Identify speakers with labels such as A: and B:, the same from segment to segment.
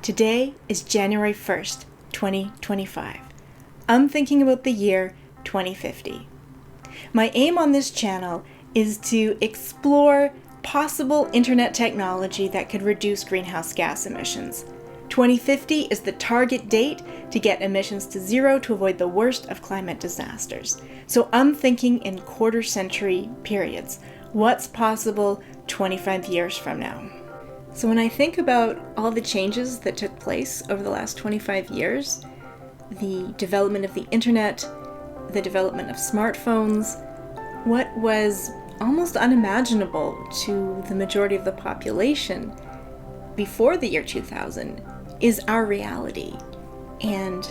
A: Today is January 1st, 2025. I'm thinking about the year 2050. My aim on this channel is to explore possible internet technology that could reduce greenhouse gas emissions. 2050 is the target date to get emissions to zero to avoid the worst of climate disasters. So I'm thinking in quarter-century periods. What's possible 25 years from now? So when I think about all the changes that took place over the last 25 years, the development of the internet, the development of smartphones, what was almost unimaginable to the majority of the population before the year 2000 is our reality. And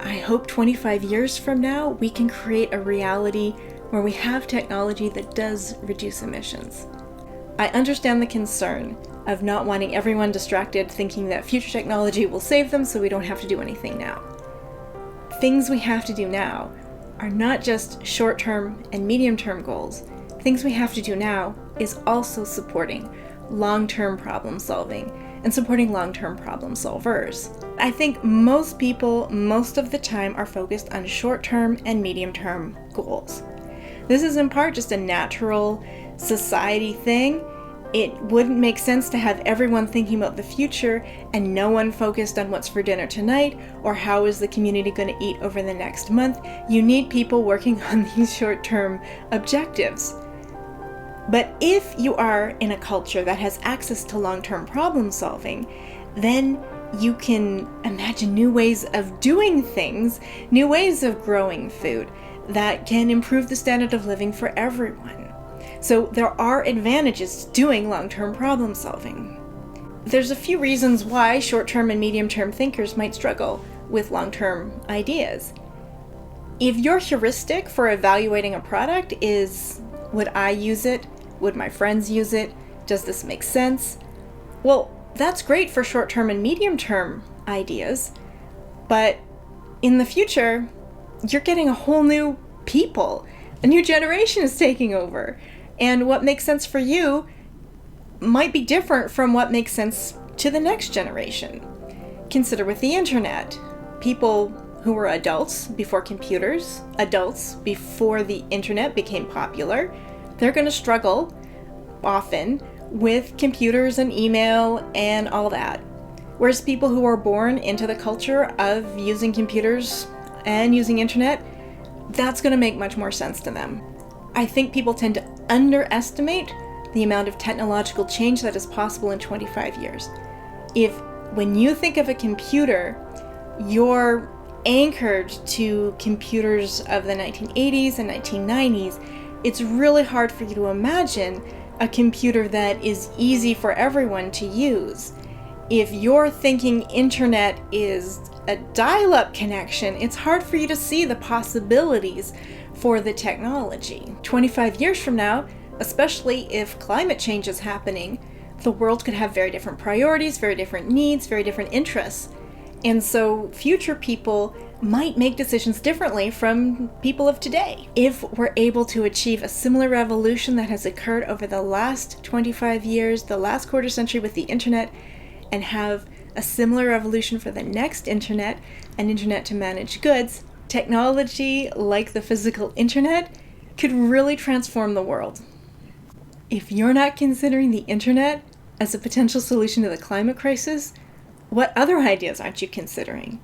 A: I hope 25 years from now we can create a reality where we have technology that does reduce emissions. I understand the concern of not wanting everyone distracted thinking that future technology will save them so we don't have to do anything now. Things we have to do now are not just short-term and medium-term goals. Things we have to do now is also supporting long-term problem solving and supporting long-term problem solvers. I think most people, most of the time, are focused on short-term and medium-term goals. This is in part just a natural society thing. It wouldn't make sense to have everyone thinking about the future and no one focused on what's for dinner tonight or how is the community going to eat over the next month. You need people working on these short-term objectives. But if you are in a culture that has access to long-term problem solving, then you can imagine new ways of doing things, new ways of growing food that can improve the standard of living for everyone. So there are advantages to doing long-term problem solving. There's a few reasons why short-term and medium-term thinkers might struggle with long-term ideas. If your heuristic for evaluating a product is, would I use it? Would my friends use it? Does this make sense? Well, that's great for short-term and medium-term ideas, but in the future, you're getting a whole new people. A new generation is taking over. And what makes sense for you might be different from what makes sense to the next generation. Consider with the internet. People who were adults before computers, adults before the internet became popular, they're going to struggle often with computers and email and all that. Whereas people who are born into the culture of using computers and using internet, that's going to make much more sense to them. I think people tend to underestimate the amount of technological change that is possible in 25 years. If when you think of a computer, you're anchored to computers of the 1980s and 1990s, it's really hard for you to imagine a computer that is easy for everyone to use. If you're thinking internet is a dial-up connection, it's hard for you to see the possibilities for the technology. 25 years from now, especially if climate change is happening, the world could have very different priorities, very different needs, very different interests. And so future people might make decisions differently from people of today. If we're able to achieve a similar revolution that has occurred over the last 25 years, the last quarter century with the internet, and have a similar revolution for the next internet, an internet to manage goods, technology like the physical internet could really transform the world. If you're not considering the internet as a potential solution to the climate crisis, what other ideas aren't you considering?